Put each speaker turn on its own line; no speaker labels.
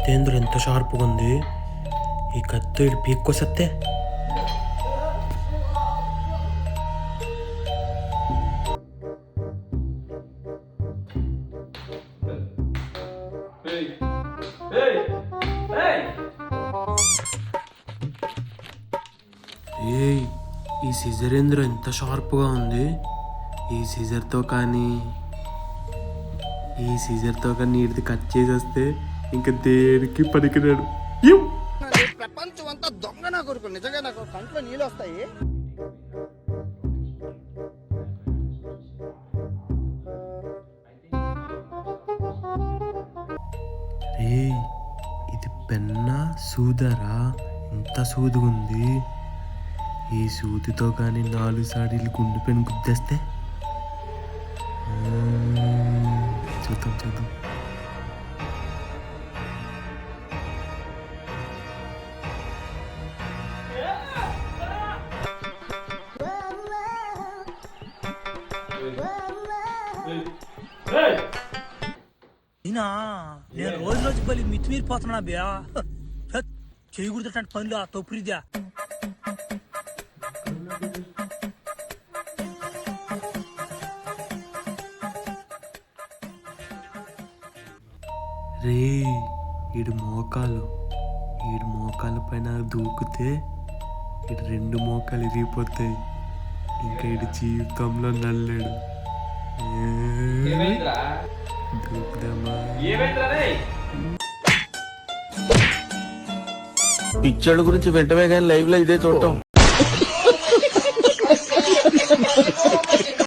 ఇదేంద్ర ఎంత షార్ప్గా ఉంది. ఈ కత్తి ఇటు పీక్కొస్తే ఏయ్, ఈ సిజర్ ఏంద్ర ఎంత షార్ప్గా ఉంది. ఈ సిజర్తో కానీ ఇది కట్ చేసి వస్తే ఇంకా దేనికి పనికిరాడు.
ప్రపంచం అంతా దొంగ నా కొడుకు. నిజంగా నాకు కంట్లో నీళ్ళు వస్తాయి.
ఏయ్, ఇది పెన్నా సూదరా? ఎంత సూదుగుంది. ఈ సూదితో కానీ 4 సాడీలు గుండు పెను గుద్దేస్తే చూద్దాం.
నేను రోజు బలి మితిమీరిపోతున్నా బియా. చేయకూడదు పనులు ఆ తొప్పురిద్యా.
రే, ఈడు మోకాలు పైన దూకితే ఇటు 2 మోకాలు ఇరిగిపోతాయి. ఇంకా ఇటు జీవితంలో నల్లేడు. దూకుదామా?
పిక్చర్ గురించి వెంటనే కానీ లైవ్ లో ఇదే చూడటం.